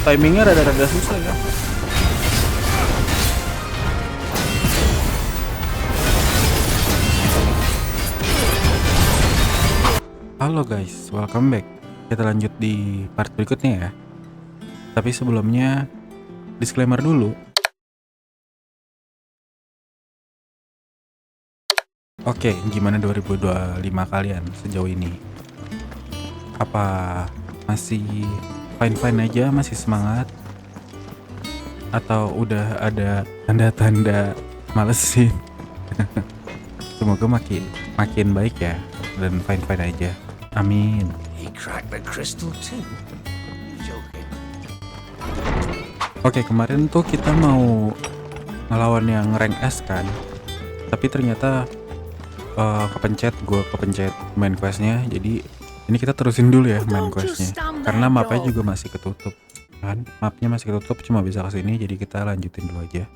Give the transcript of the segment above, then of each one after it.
Timingnya rada-rada susah ya. Halo guys, welcome back. Kita lanjut di part berikutnya ya. Tapi sebelumnya disclaimer dulu. Oke, gimana 2025 kalian sejauh ini? Apa masih fine-fine aja, masih semangat? Atau udah ada tanda-tanda malesin? Semoga makin baik ya dan fine-fine aja. Amin. Oke, kemarin tuh kita mau ngelawan yang rank S kan. Tapi ternyata gue kepencet main questnya. Jadi ini kita terusin dulu ya main questnya. Karena mapnya juga masih ketutup kan. Mapnya masih ketutup, cuma bisa kesini. Jadi kita lanjutin dulu aja.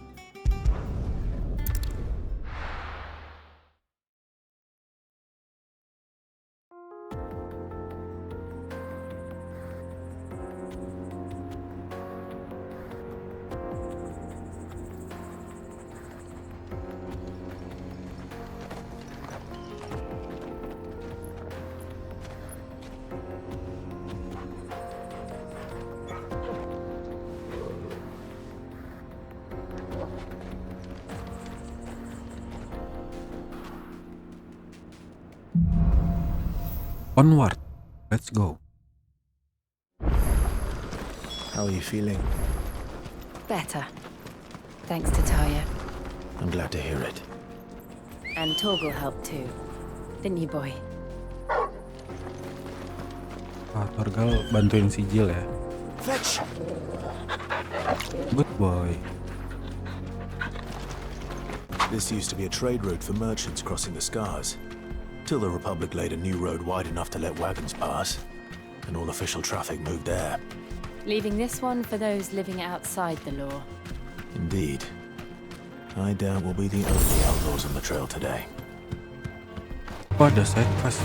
Onward, let's go. How are you feeling? Better. Thanks to Taya. I'm glad to hear it. And Torgal helped too. Didn't you, boy? Torgal bantuin si Jill ya. Fetch! Good boy. This used to be a trade route for merchants crossing the Scars. Till the Republic laid a new road wide enough to let wagons pass, and all official traffic moved there. Leaving this one for those living outside the law. Indeed. I doubt we'll be the only outlaws on the trail today. Oh, ada side quest.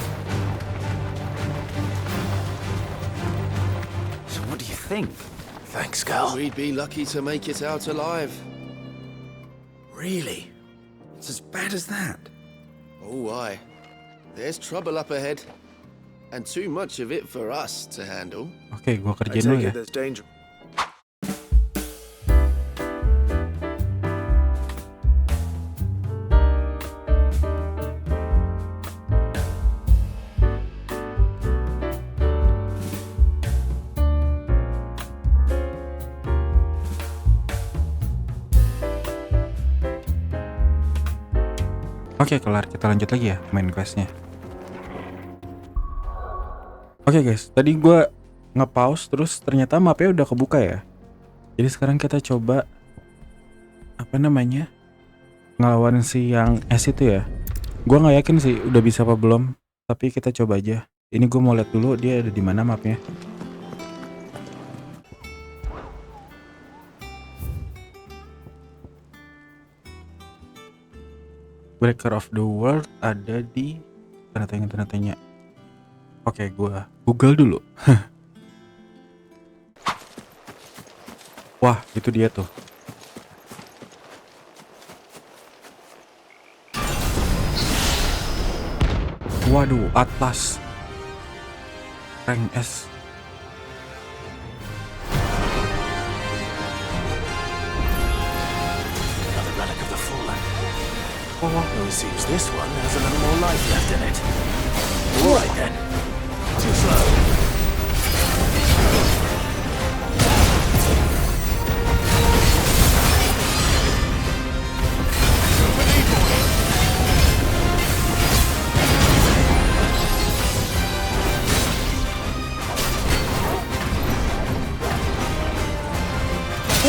So what do you think? Thanks, Cal. We'd be lucky to make it out alive. Really? It's as bad as that? Oh, aye. There's trouble up ahead. And too much of it for us to handle. Oke, gua I kerjain dulu take ya. it there's danger. Oke, kelar. Kita lanjut lagi ya main questnya. Oke guys, tadi gue nge-pause terus ternyata mapnya udah kebuka ya. Jadi sekarang kita coba ngelawan si yang S itu ya. Gue nggak yakin sih udah bisa apa belum, tapi kita coba aja. Ini gue mau lihat dulu dia ada di mana mapnya. Breaker of the World ada di tanda tanya. Oke, gue Google dulu. Wah, itu dia tuh. Waduh, Atlas Rank S. Another relic of the fallen. Oh, Though it seems this one has a little more life left in it. All right then. Too slow.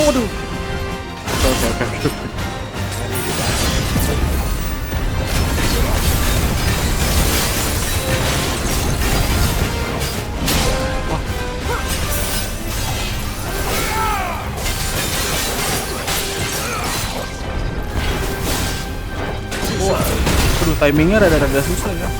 waduh. Oke. Aduh, timingnya rada-rada susah ya.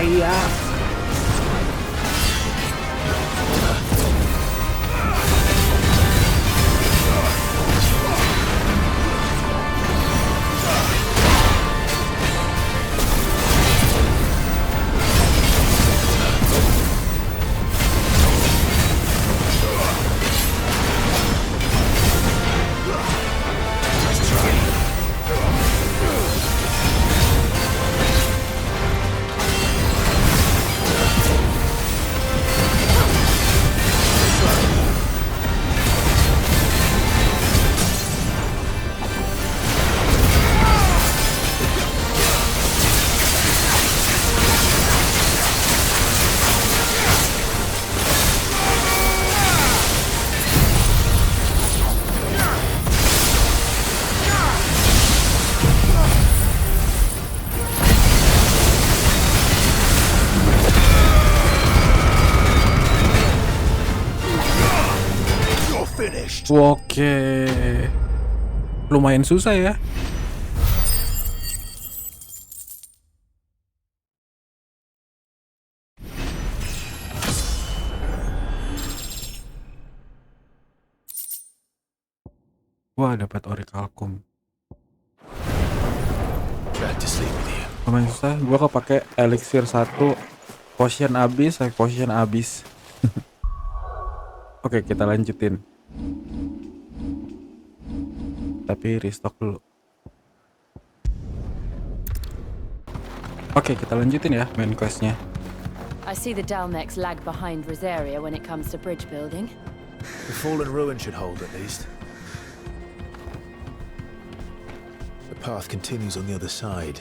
bahaya. Oke, lumayan susah ya. Wah, dapat orikalkum. Glad to sleep with you. Lumayan susah. Gua kepake elixir 1, potion abis. Oke, kita lanjutin. Tapi restock dulu. Oke, kita lanjutin ya main questnya. I see the Dalmex lag behind Rosaria when it comes to bridge building. The fallen ruin should hold at least. The path continues on the other side.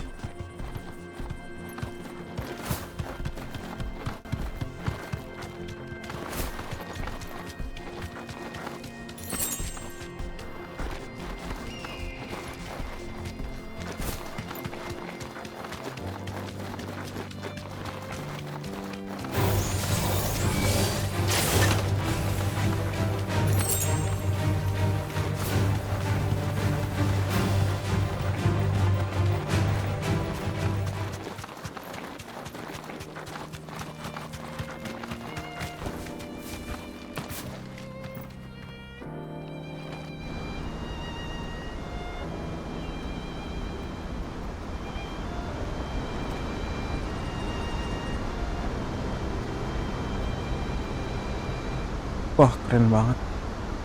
Wah, keren banget.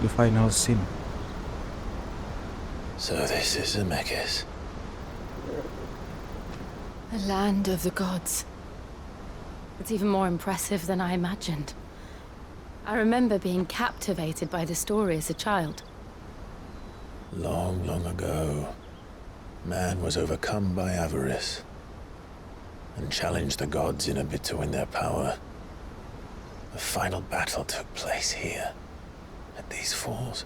The final scene. So this is Zemeckis. The land of the gods. It's even more impressive than I imagined. I remember being captivated by the story as a child. Long, long ago, man was overcome by avarice and challenged the gods in a bid to win their power. The final battle took place here, at these falls.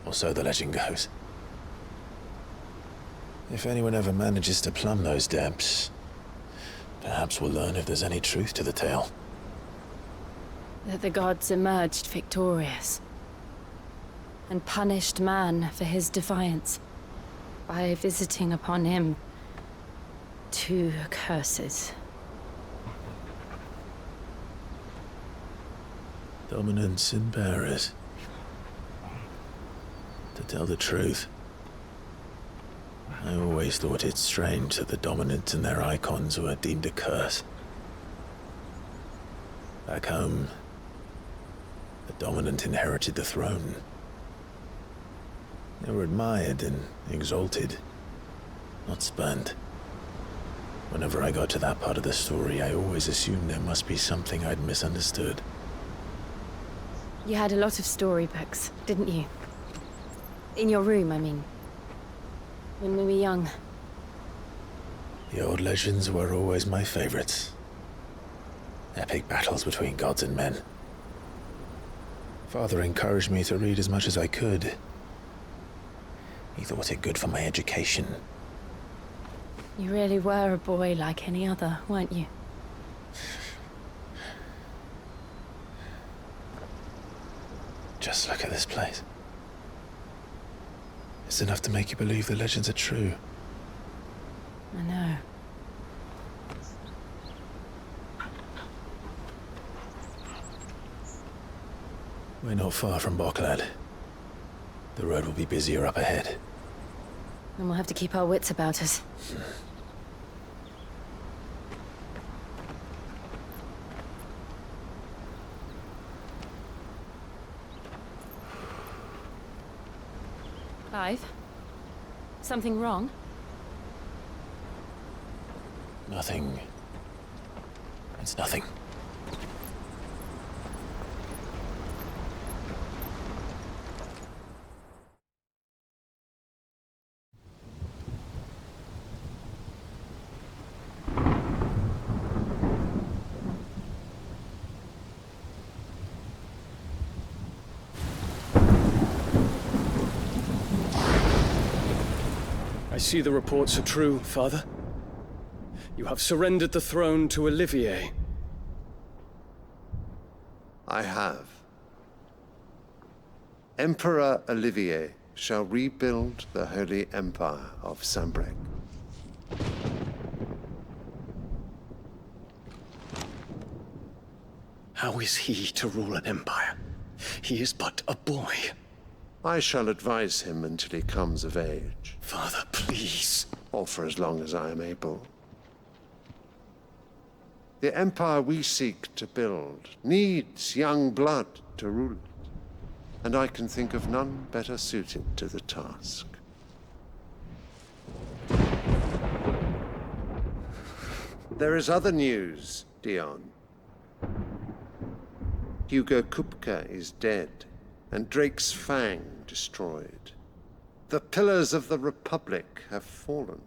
Or so the legend goes. If anyone ever manages to plumb those depths, perhaps we'll learn if there's any truth to the tale. That the gods emerged victorious and punished man for his defiance by visiting upon him 2 curses. Dominance and bearers. To tell the truth, I always thought it strange that the dominant and their icons were deemed a curse. Back home, the dominant inherited the throne. They were admired and exalted, not spurned. Whenever I got to that part of the story, I always assumed there must be something I'd misunderstood. You had a lot of storybooks, didn't you? In your room, I mean. When we were young. The old legends were always my favorites. Epic battles between gods and men. Father encouraged me to read as much as I could. He thought it good for my education. You really were a boy like any other, weren't you? Just look at this place. It's enough to make you believe the legends are true. I know. We're not far from Boklad. The road will be busier up ahead. Then we'll have to keep our wits about us. Clive? Something wrong? Nothing. It's nothing. I see the reports are true, Father. You have surrendered the throne to Olivier. I have. Emperor Olivier shall rebuild the Holy Empire of Sambrec. How is he to rule an empire? He is but a boy. I shall advise him until he comes of age, Father, please. or for as long as I am able. The empire we seek to build needs young blood to rule it, and I can think of none better suited to the task. There is other news, Dion. Hugo Kupka is dead, and Drake's Fang destroyed. The pillars of the Republic have fallen.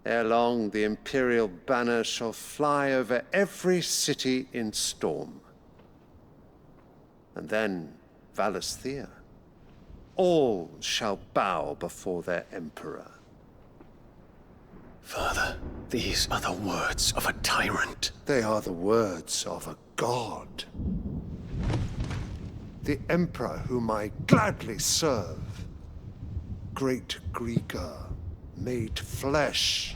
Ere long, the Imperial banner shall fly over every city in storm. And then Valisthea. All shall bow before their Emperor. Father, these are the words of a tyrant. They are the words of a god. The Emperor whom I gladly serve. Great Greeker, made flesh.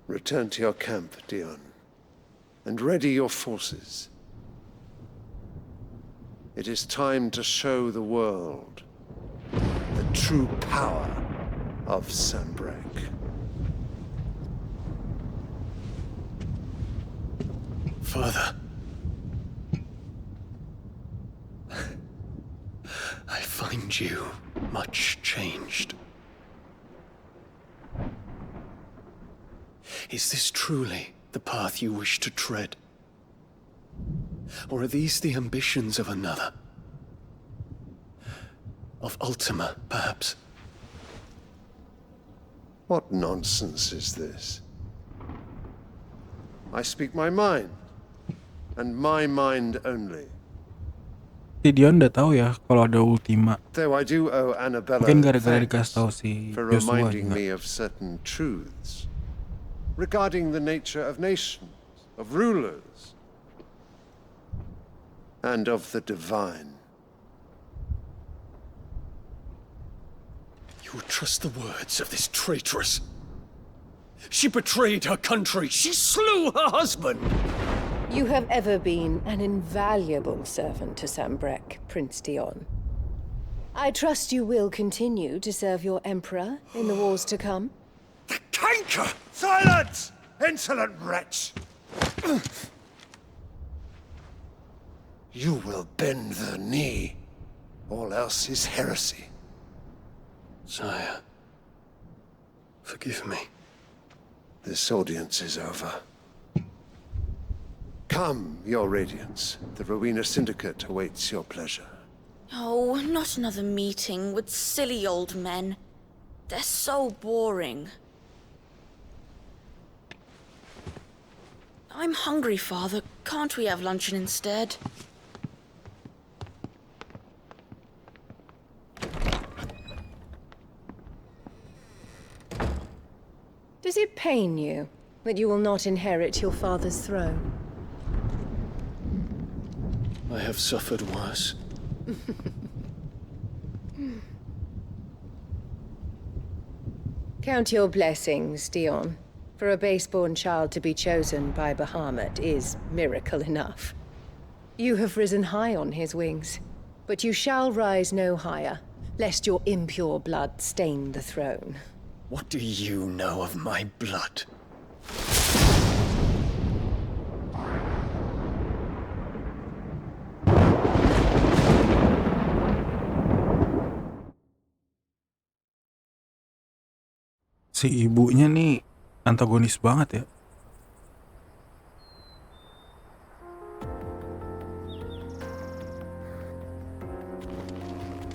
Return to your camp, Dion, and ready your forces. It is time to show the world the true power of Sambrec. Father. I find you much changed. Is this truly the path you wish to tread? Or are these the ambitions of another? Of Ultima, perhaps? What nonsense is this? I speak my mind, and my mind only. Si Dion udah tahu ya kalau ada Ultima. Though I do owe Annabella Mungkin gara-gara thanks dikasih tahu si for Joshua reminding juga. me of certain truths regarding the nature of nations, of rulers, and of the divine. You would trust the words of this traitress? She betrayed her country. She slew her husband. You have ever been an invaluable servant to Sambrec, Prince Dion. I trust you will continue to serve your Emperor in the wars to come. The canker! Silence! Insolent wretch! You will bend the knee. All else is heresy. Sire, forgive me. This audience is over. Come, your Radiance. The Rowena Syndicate awaits your pleasure. Oh, not another meeting with silly old men. They're so boring. I'm hungry, Father. Can't we have luncheon instead? pain you that you will not inherit your father's throne? I have suffered worse. Count your blessings, Dion. For a base-born child to be chosen by Bahamut is miracle enough. You have risen high on his wings, but you shall rise no higher, lest your impure blood stain the throne. What do you know of my blood? Si ibunya nih antagonis banget ya.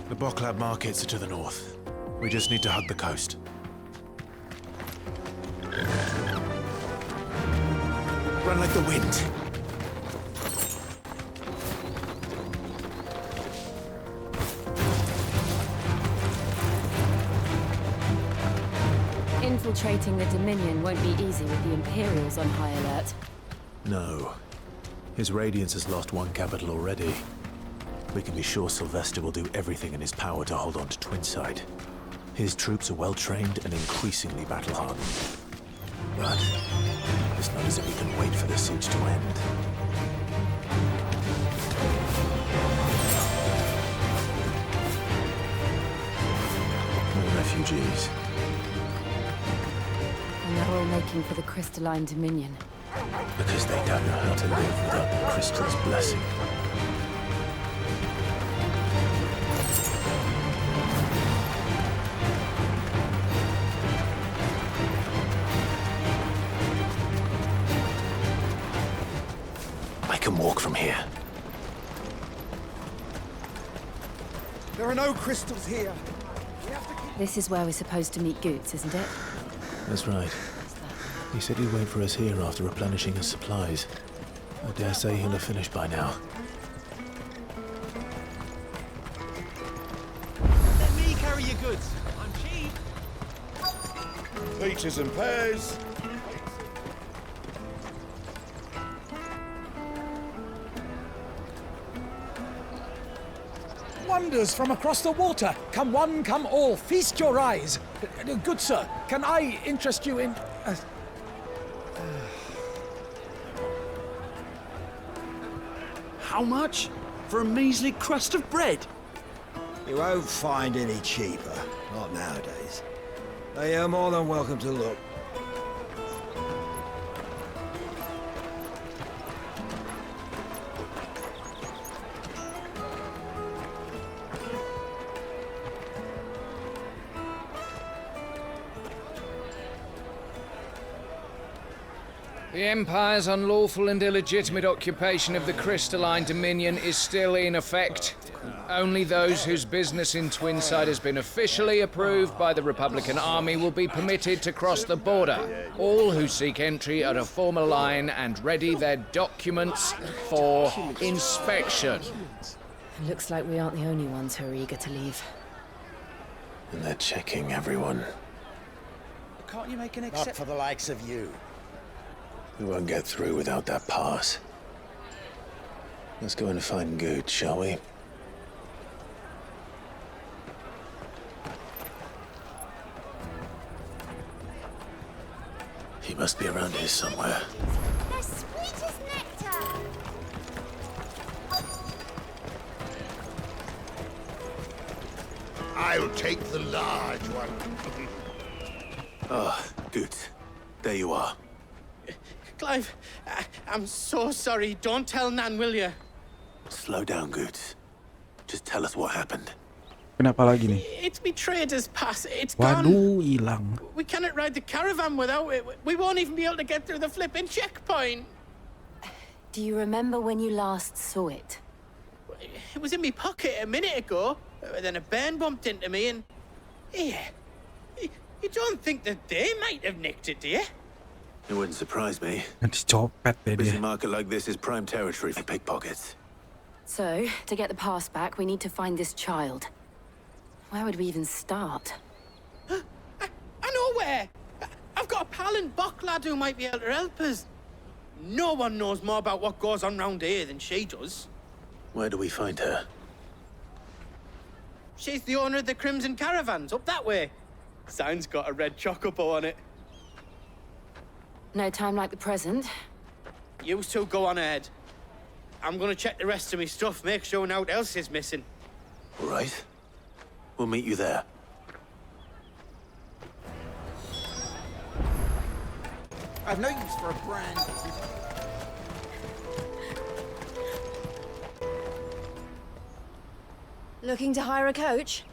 The Boklad markets are to the north. We just need to hug the coast. Run like the wind. Infiltrating the Dominion won't be easy with the Imperials on high alert. No. His Radiance has lost one capital already. We can be sure Sylvester will do everything in his power to hold on to Twinside. His troops are well-trained and increasingly battle-hardened. But it's not as if we can wait for the siege to end. More refugees. And they're all making for the Crystalline Dominion. Because they don't know how to live without the Crystal's blessing. I can walk from here. There are no crystals here. This is where we're supposed to meet Goots, isn't it? That's right. He said he'd wait for us here after replenishing his supplies. I dare say he'll have finished by now. Let me carry your goods. I'm cheap. Peaches and pears. Wonders from across the water. Come one, come all. Feast your eyes. Good sir, can I interest you in... How much? For a measly crust of bread? You won't find any cheaper. Not nowadays. They are more than welcome to look. The Empire's unlawful and illegitimate occupation of the Crystalline Dominion is still in effect. Only those whose business in Twinside has been officially approved by the Republican Army will be permitted to cross the border. All who seek entry are to form a line and ready their documents for inspection. It looks like we aren't the only ones who are eager to leave. And they're checking everyone. Can't you make an Not exception? for the likes of you. We won't get through without that pass. Let's go and find Good, shall we? He must be around here somewhere. They're sweet as nectar. I'll take the large one. Ah, Good. There you are. Clive, I'm so sorry. Don't tell Nan, will you? Slow down, Good. Just tell us what happened. Kenapa lagi nih? It's me trader's pass. It's Waduh, gone. hilang. We cannot ride the caravan without it. We won't even be able to get through the flipping checkpoint. Do you remember when you last saw it? It was in my pocket a minute ago. Then a bairn bumped into me and... Yeah. You don't think that they might have nicked it, do you? It wouldn't surprise me. Dicopet deh Busy dia. market like this is prime territory for pickpockets. So, to get the pass back, we need to find this child. Where would we even start? I know where. I've got a pal in Boklad who might be able to help us. No one knows more about what goes on round here than she does. Where do we find her? She's the owner of the Crimson Caravans, up that way. Sign's got a red chocobo on it. No time like the present. You two go on ahead. I'm gonna check the rest of my stuff, make sure naught else is missing. All right. We'll meet you there. I've no use for a brand. Looking to hire a coach?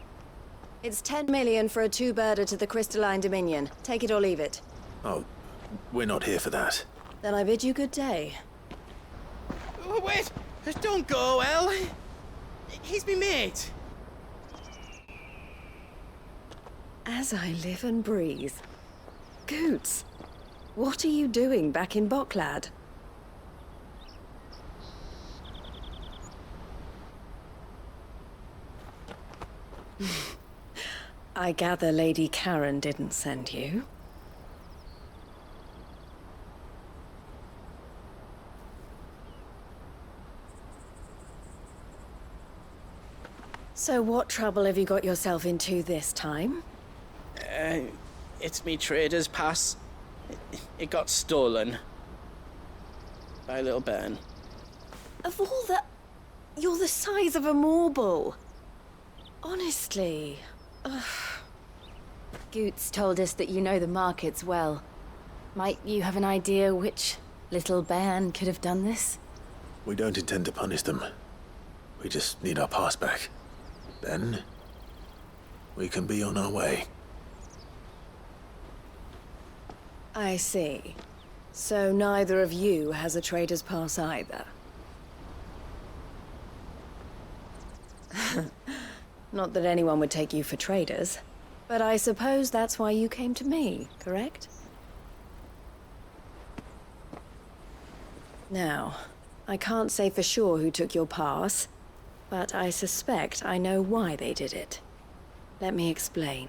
It's 10 million for a two-birder to the Crystalline Dominion. Take it or leave it. Oh, we're not here for that. Then I bid you good day. Oh, wait! Don't go, El. He's me mate. As I live and breathe. Goots, what are you doing back in Boklad? I gather Lady Karen didn't send you. So what trouble have you got yourself into this time? It's me trader's pass. It got stolen. By a little bairn. Of all the... You're the size of a marble. Honestly. Ugh. Goots told us that you know the markets well. Might you have an idea which little bairn could have done this? We don't intend to punish them. We just need our pass back. Then, we can be on our way. I see. So neither of you has a trader's pass either. Not that anyone would take you for traders, but I suppose that's why you came to me, correct? Now, I can't say for sure who took your pass, but I suspect I know why they did it. Let me explain.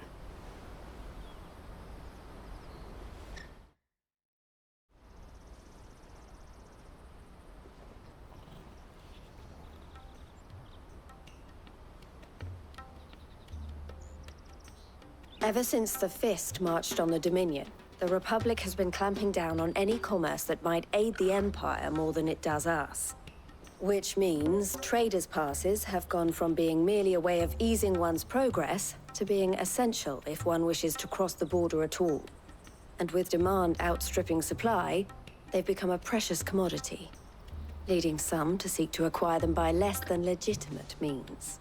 Ever since the Fist marched on the Dominion, the Republic has been clamping down on any commerce that might aid the Empire more than it does us. Which means traders' passes have gone from being merely a way of easing one's progress to being essential if one wishes to cross the border at all. And with demand outstripping supply, they've become a precious commodity, leading some to seek to acquire them by less than legitimate means.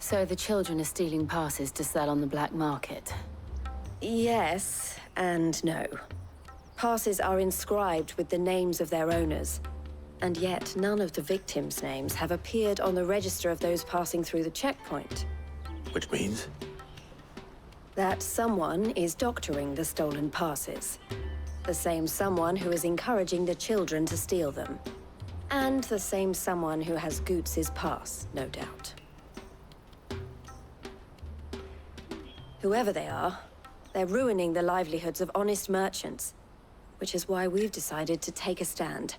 So the children are stealing passes to sell on the black market? Yes and no. Passes are inscribed with the names of their owners, and yet none of the victims' names have appeared on the register of those passing through the checkpoint. Which means? That someone is doctoring the stolen passes. The same someone who is encouraging the children to steal them. And the same someone who has Goots' pass, no doubt. Whoever they are, they're ruining the livelihoods of honest merchants, which is why we've decided to take a stand.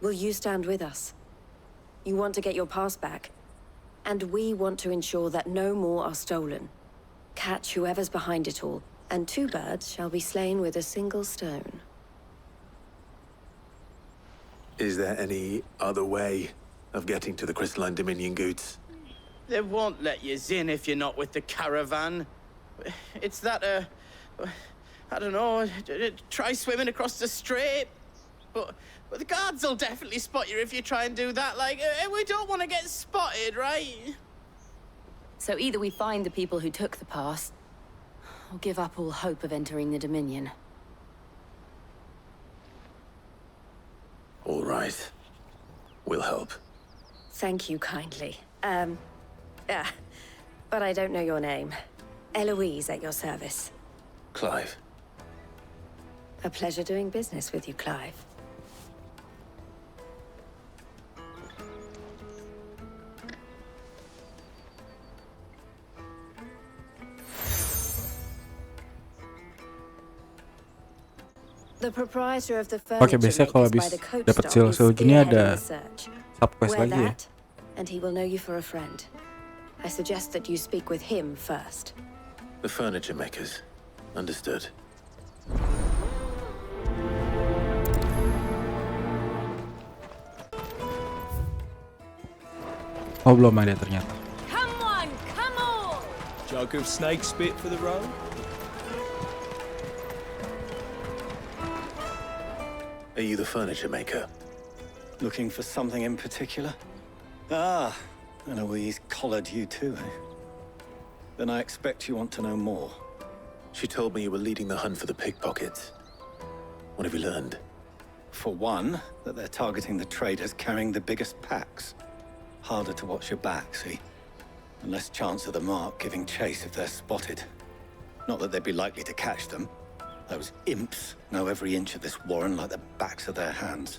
Will you stand with us? You want to get your pass back, and we want to ensure that no more are stolen. Catch whoever's behind it all, and two birds shall be slain with a single stone. Is there any other way of getting to the Crystalline Dominion, Goots? They won't let you in if you're not with the caravan. It's that, I don't know, try swimming across the strait. But the guards will definitely spot you if you try and do that. Like, we don't want to get spotted, right? So either we find the people who took the pass, or give up all hope of entering the Dominion. All right. We'll help. Thank you kindly. But I don't know your name. Eloise at your service. Clive. A pleasure doing business with you, Clive. The proprietor of the Oke, furniture biasanya kalau makers by habis the coach dapat stop sil-sil is gini spearheading ada the search. subquest Wear lagi ya. that, and he will know you for a friend. I suggest that you speak with him first. The furniture makers. Understood. Oh, belum ada ternyata. Come on, come on! Jug of snake spit for the road? Are you the furniture maker? Looking for something in particular? Ah, Eloise collared you too, eh? Then I expect you want to know more. She told me you were leading the hunt for the pickpockets. What have you learned? For one, that they're targeting the traders carrying the biggest packs. Harder to watch your back, see? And less chance of the mark giving chase if they're spotted. Not that they'd be likely to catch them. Those imps know every inch of this warren like the backs of their hands.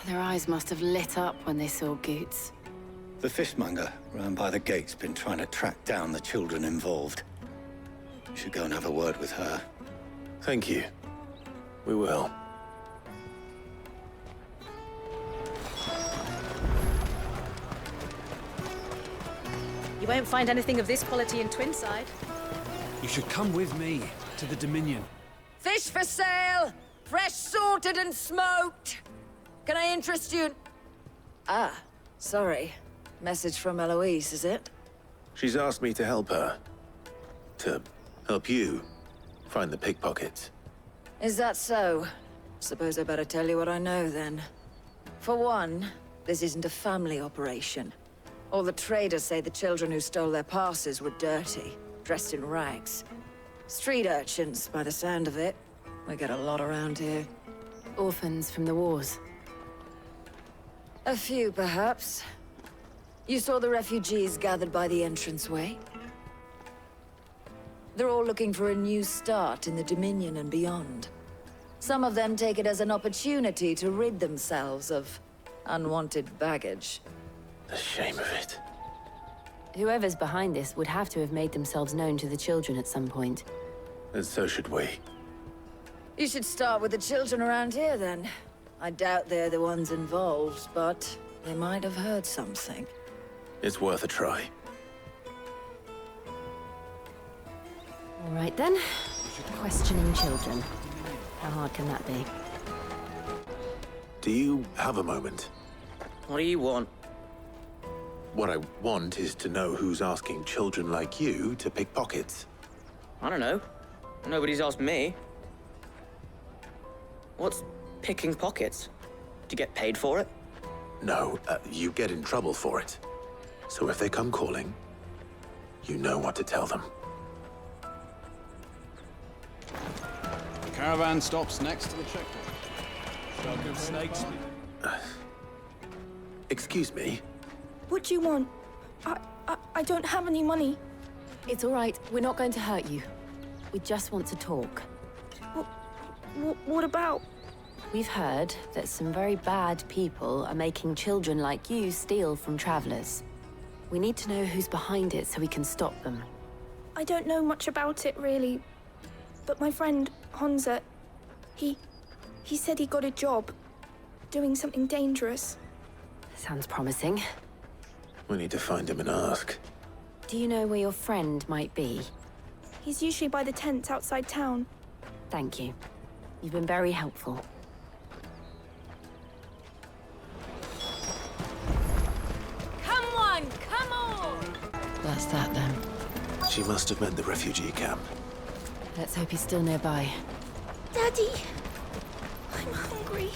Their eyes must have lit up when they saw Goots. The fishmonger round by the gate's been trying to track down the children involved. You should go and have a word with her. Thank you. We will. You won't find anything of this quality in Twinside. You should come with me to the Dominion. Fish for sale! Fresh sorted and smoked! Can I interest you? Ah, sorry. Message from Eloise, is it? She's asked me to help her. To help you find the pickpockets. Is that so? Suppose I better tell you what I know, then. For one, this isn't a family operation. All the traders say the children who stole their passes were dirty, dressed in rags. Street urchins, by the sound of it. We get a lot around here. Orphans from the wars. A few, perhaps. You saw the refugees gathered by the entranceway? They're all looking for a new start in the Dominion and beyond. Some of them take it as an opportunity to rid themselves of unwanted baggage. The shame of it. Whoever's behind this would have to have made themselves known to the children at some point. And so should we. You should start with the children around here, then. I doubt they're the ones involved, but they might have heard something. It's worth a try. All right then. Questioning children. How hard can that be? Do you have a moment? What do you want? What I want is to know who's asking children like you to pick pockets. I don't know. Nobody's asked me. What's picking pockets? Do you get paid for it? No, you get in trouble for it. So if they come calling, you know what to tell them. The caravan stops next to the checkpoint. Jug of snakes. Excuse me? What do you want? I don't have any money. It's all right. We're not going to hurt you. We just want to talk. What about? We've heard that some very bad people are making children like you steal from travelers. We need to know who's behind it so we can stop them. I don't know much about it, really. But my friend, Honza, he said he got a job doing something dangerous. Sounds promising. We need to find him and ask. Do you know where your friend might be? He's usually by the tents outside town. Thank you. You've been very helpful. Come on, come on! That's that then. She must have meant the refugee camp. Let's hope he's still nearby. Daddy, I'm hungry.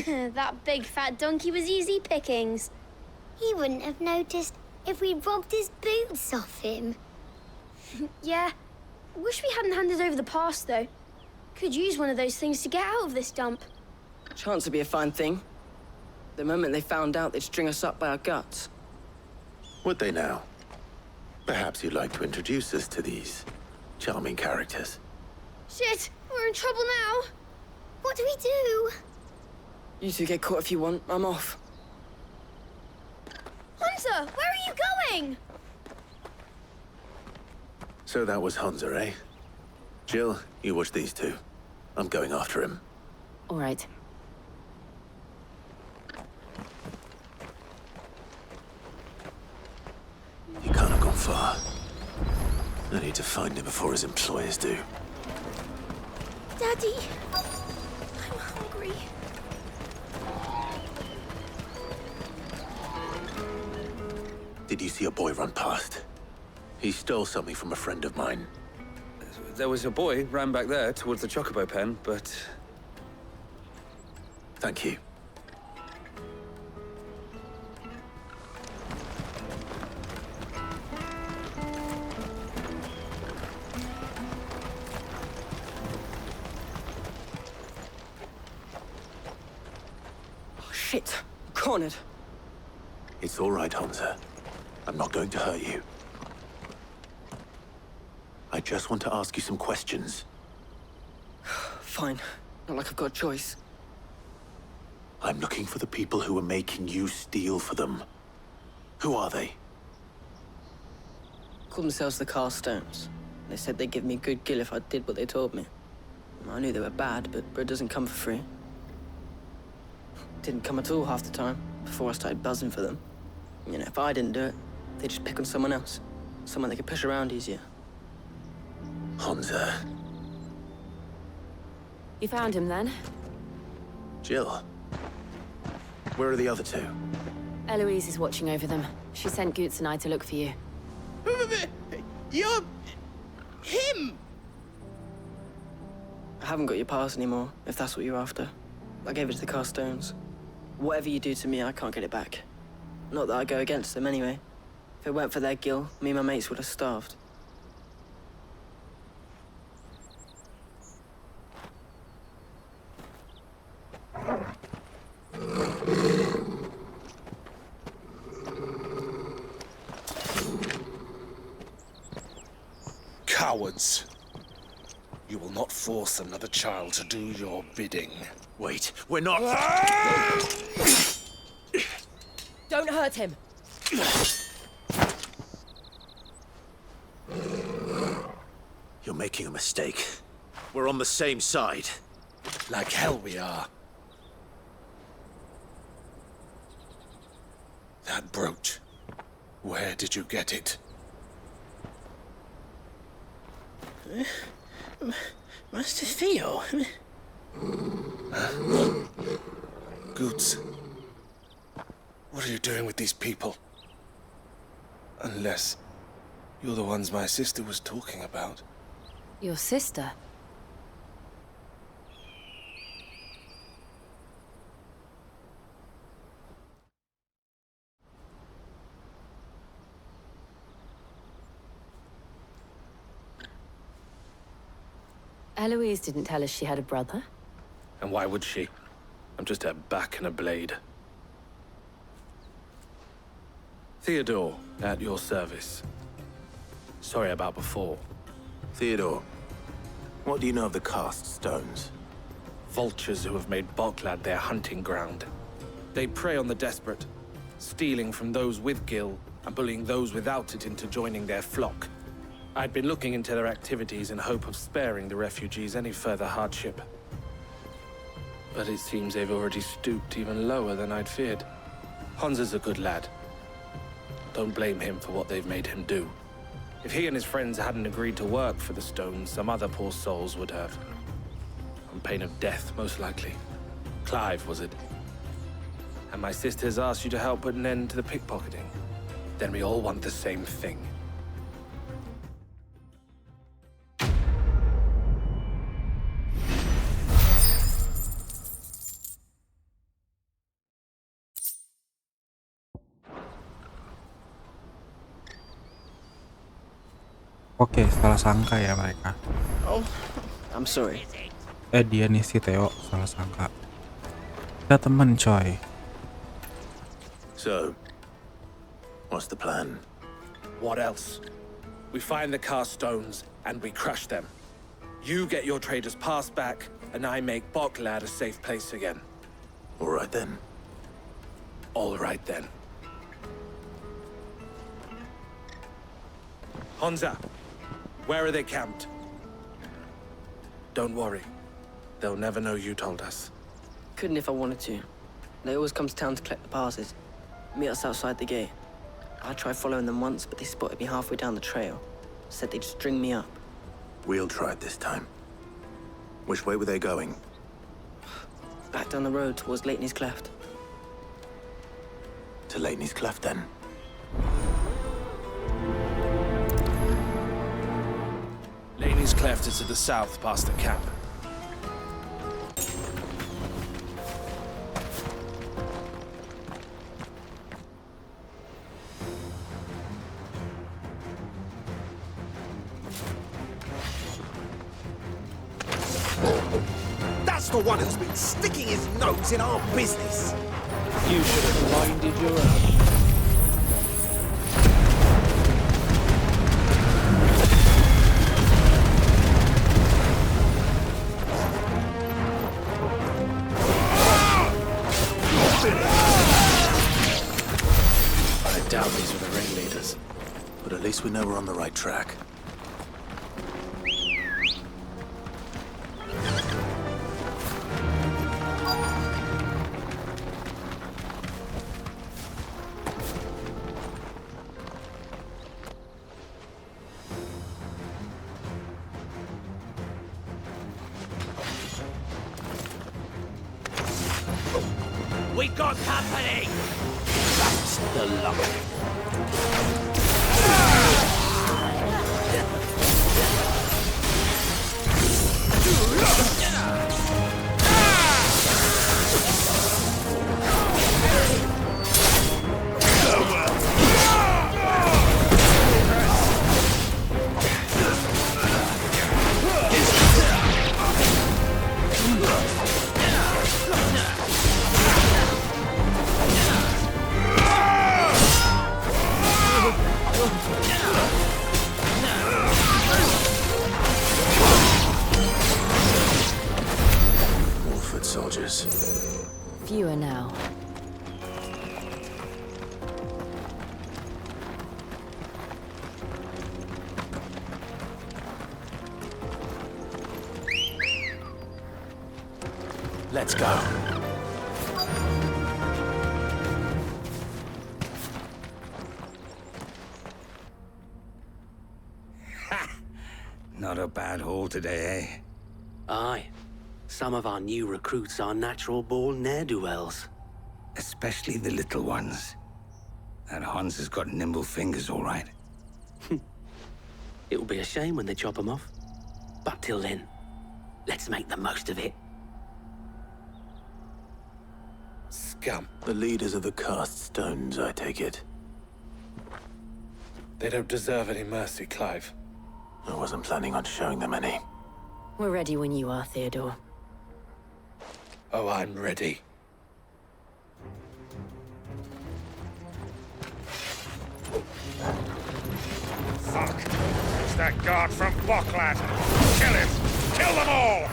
That big fat donkey was easy pickings. He wouldn't have noticed if we'd robbed his boots off him. Yeah. Wish we hadn't handed over the pass, though. Could use one of those things to get out of this dump. Chance would be a fine thing. The moment they found out, they'd string us up by our guts. Would they now? Perhaps you'd like to introduce us to these charming characters. Shit, we're in trouble now. What do we do? You two get caught if you want. I'm off. Hunter, where are you going? So that was Hansa, eh? Jill, you watch these two. I'm going after him. All right. He can't have gone far. I need to find him before his employers do. Daddy, I'm hungry. Did you see a boy run past? He stole something from a friend of mine. There was a boy ran back there towards the chocobo pen, but... Thank you. Oh, shit. Cornered. It's all right, Hansa. I'm not going to hurt you. I just want to ask you some questions. Fine. Not like I've got a choice. I'm looking for the people who are making you steal for them. Who are they? Called themselves the Carstones. They said they'd give me good gill if I did what they told me. I knew they were bad, but bread doesn't come for free. Didn't come at all half the time, before I started buzzing for them. You know, if I didn't do it, they'd just pick on someone else. Someone they could push around easier. Hansa. You found him then? Jill. Where are the other two? Eloise is watching over them. She sent Goots and I to look for you. You're... him! I haven't got your pass anymore, if that's what you're after. I gave it to the Carstones. Whatever you do to me, I can't get it back. Not that I go against them anyway. If it weren't for their gill, me and my mates would have starved. Cowards. You will not force another child to do your bidding. Wait, we're not... Don't hurt him! You're making a mistake. We're on the same side. Like hell we are. That brooch. Where did you get it? Master Theo? Goots. What are you doing with these people? Unless you're the ones my sister was talking about. Your sister? Eloise didn't tell us she had a brother. And why would she? I'm just her back and a blade. Theodore, at your service. Sorry about before. Theodore, what do you know of the cast stones? Vultures who have made Boklad their hunting ground. They prey on the desperate, stealing from those with gill and bullying those without it into joining their flock. I'd been looking into their activities in hope of sparing the refugees any further hardship. But it seems they've already stooped even lower than I'd feared. Hansa's a good lad. Don't blame him for what they've made him do. If he and his friends hadn't agreed to work for the stones, some other poor souls would have. On pain of death, most likely. Clive, was it? And my sisters asked you to help put an end to the pickpocketing. Then we all want the same thing. Oke, salah sangka ya mereka. Oh, I'm sorry. Dia nih si Theo salah sangka. Kita teman coy. So, what's the plan? What else? We find the cast stones and we crush them. You get your trader's pass back, and I make Boklad a safe place again. All right then. All right then. Hansa, Where are they camped? Don't worry. They'll never know you told us. Couldn't if I wanted to. They always come to town to collect the passes. Meet us outside the gate. I tried following them once, but they spotted me halfway down the trail. Said they'd string me up. We'll try it this time. Which way were they going? Back down the road towards Leighton's Cleft. To Leighton's Cleft, then. Leighton's Cleft is to the south, past the camp. That's the one who's been sticking his nose in our business. You should have minded your own. I doubt these were the ringleaders, but at least we know we're on the right track. We got company! That's the luck. Soldiers. Fewer now. Let's go. Not a bad haul today, eh? Aye. Some of our new recruits are natural-born ne'er-do-wells. Especially the little ones. That Hans has got nimble fingers, all right. It'll be a shame when they chop them off. But till then, let's make the most of it. Scum. The leaders of the cast stones, I take it. They don't deserve any mercy, Clive. I wasn't planning on showing them any. We're ready when you are, Theodore. Oh, I'm ready. Fuck! It's that guard from Boklad! Kill him! Kill them all!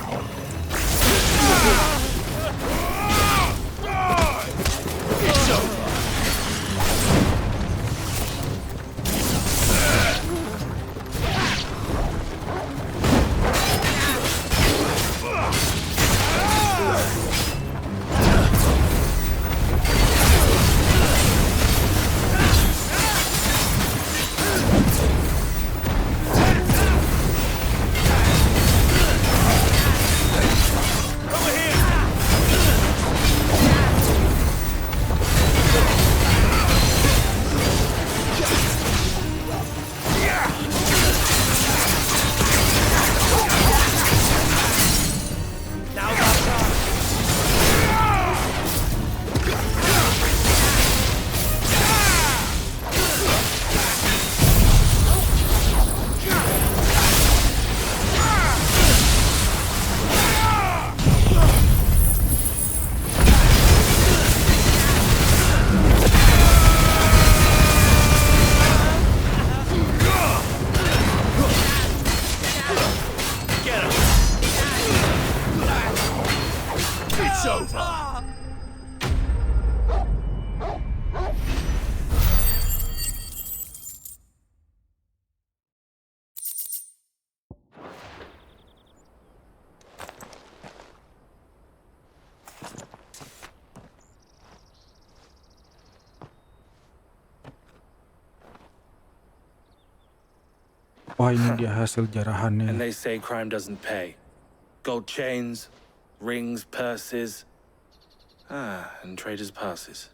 It's over! Wah, ini dia hasil And jarahannya. they say crime doesn't pay. Gold chains, rings, purses. And traders' passes.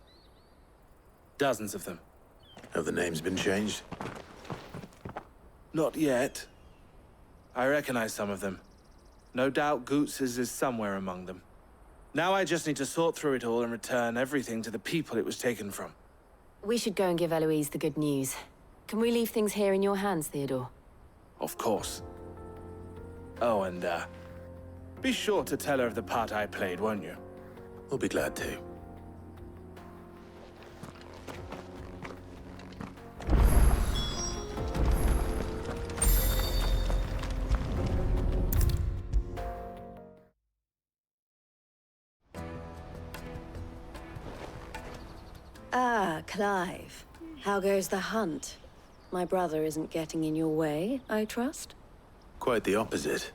Dozens of them. Have the names been changed? Not yet. I recognize some of them. No doubt Goots's is somewhere among them. Now I just need to sort through it all and return everything to the people it was taken from. We should go and give Eloise the good news. Can we leave things here in your hands, Theodore? Of course. Oh, and be sure to tell her of the part I played, won't you? We'll be glad to. Clive. How goes the hunt? My brother isn't getting in your way, I trust? Quite the opposite.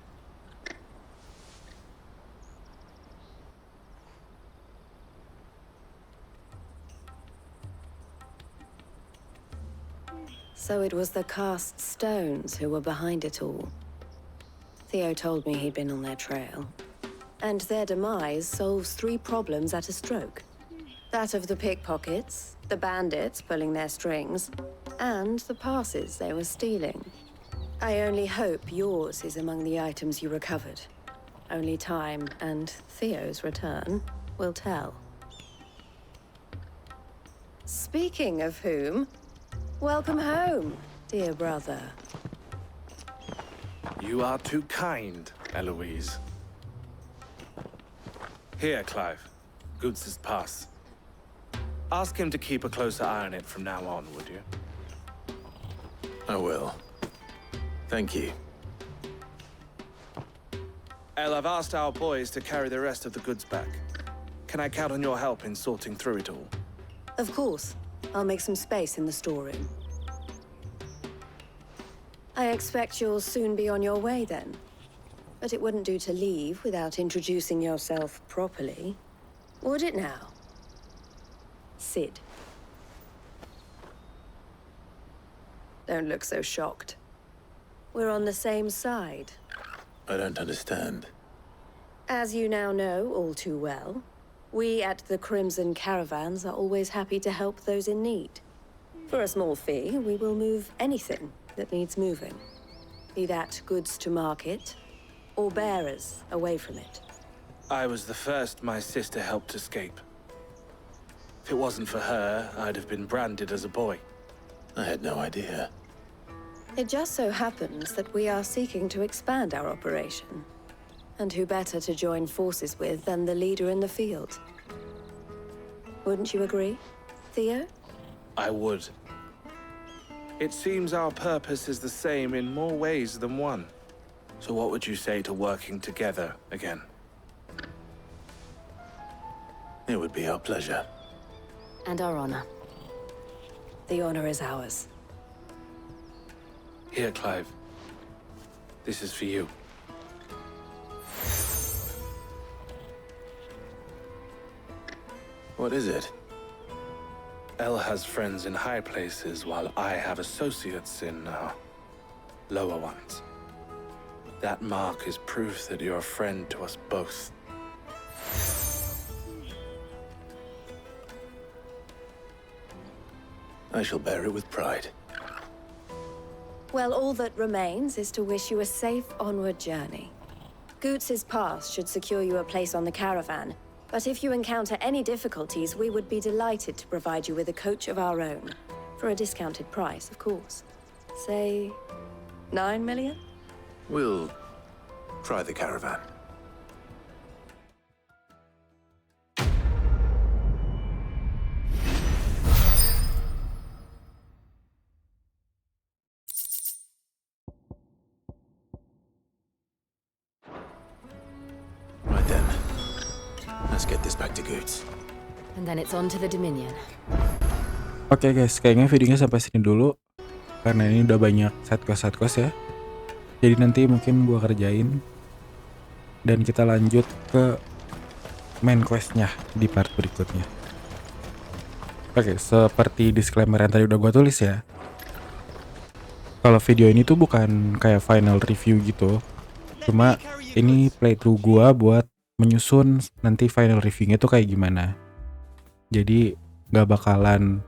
So it was the cast stones who were behind it all. Theo told me he'd been on their trail. And their demise solves 3 problems at a stroke. That of the pickpockets, the bandits pulling their strings, and the passes they were stealing. I only hope yours is among the items you recovered. Only time and Theo's return will tell. Speaking of whom, welcome home, dear brother. You are too kind, Eloise. Here, Clive. Goots's pass. Ask him to keep a closer eye on it from now on, would you? I will. Thank you. El, I've asked our boys to carry the rest of the goods back. Can I count on your help in sorting through it all? Of course. I'll make some space in the storeroom. I expect you'll soon be on your way then. But it wouldn't do to leave without introducing yourself properly. Would it now? Sid. Don't look so shocked. We're on the same side. I don't understand. As you now know all too well, we at the Crimson Caravans are always happy to help those in need. For a small fee, we will move anything that needs moving. Be that goods to market, or bearers away from it. I was the first my sister helped escape. If it wasn't for her, I'd have been branded as a boy. I had no idea. It just so happens that we are seeking to expand our operation. And who better to join forces with than the leader in the field? Wouldn't you agree, Theo? I would. It seems our purpose is the same in more ways than one. So what would you say to working together again? It would be our pleasure. And our honor. The honor is ours. Here, Clive. This is for you. What is it? El has friends in high places, while I have associates in, lower ones. That mark is proof that you're a friend to us both. I shall bear it with pride. Well, all that remains is to wish you a safe onward journey. Goots's pass should secure you a place on the caravan, but if you encounter any difficulties, we would be delighted to provide you with a coach of our own. For a discounted price, of course. Say, 9 million? We'll try the caravan. Right then. Let's get this back to Goots. And then it's on to the Dominion. Oke guys, kayaknya videonya sampai sini dulu. Karena ini udah banyak side quest ya. Jadi nanti mungkin gua kerjain. Dan kita lanjut ke main questnya di part berikutnya. Oke, seperti disclaimer yang tadi udah gua tulis ya. kalau video ini tuh bukan kayak final review gitu, cuma ini playthrough gua buat menyusun nanti final reviewnya tuh kayak gimana. Jadi nggak bakalan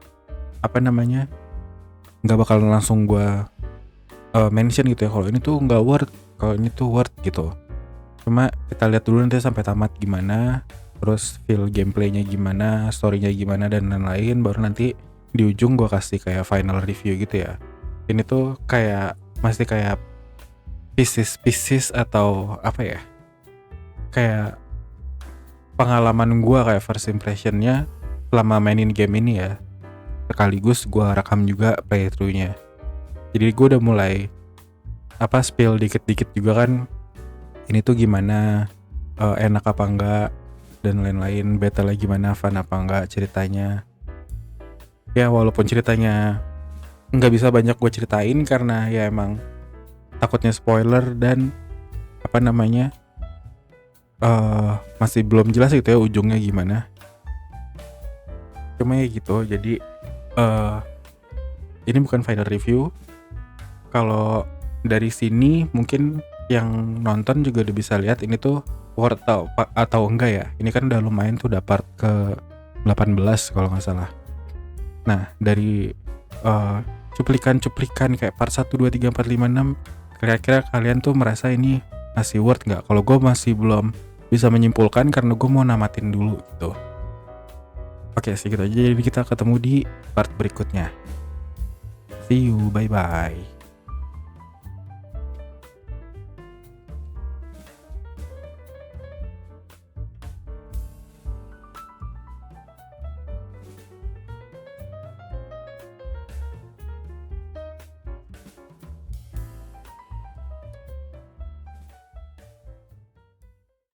nggak bakalan langsung gua mention gitu ya kalau ini tuh nggak worth, kalau ini tuh worth gitu. Cuma kita lihat dulu nanti sampai tamat gimana, terus feel gameplaynya gimana, storynya gimana dan lain-lain, baru nanti di ujung gua kasih kayak final review gitu ya. Ini tuh kayak masih kayak pieces atau apa ya, kayak pengalaman gua, kayak first impressionnya selama mainin game ini ya, sekaligus gua rekam juga playthroughnya. Jadi gua udah mulai spill dikit-dikit juga kan, ini tuh gimana, enak apa enggak dan lain-lain, battle gimana, fun apa enggak ceritanya. Ya walaupun ceritanya nggak bisa banyak gue ceritain karena ya emang takutnya spoiler dan masih belum jelas gitu ya ujungnya gimana. Cuma ya gitu, jadi ini bukan final review. Kalau dari sini mungkin yang nonton juga udah bisa lihat ini tuh worth atau enggak ya. Ini kan udah lumayan tuh, udah part ke 18 kalau nggak salah. Nah dari cuplikan kayak part 1, 2, 3, 4, 5, 6, kira-kira kalian tuh merasa ini masih worth nggak? Kalau gue masih belum bisa menyimpulkan karena gue mau namatin dulu gitu. Oke, segitu aja. Jadi kita ketemu di part berikutnya. See you, bye-bye.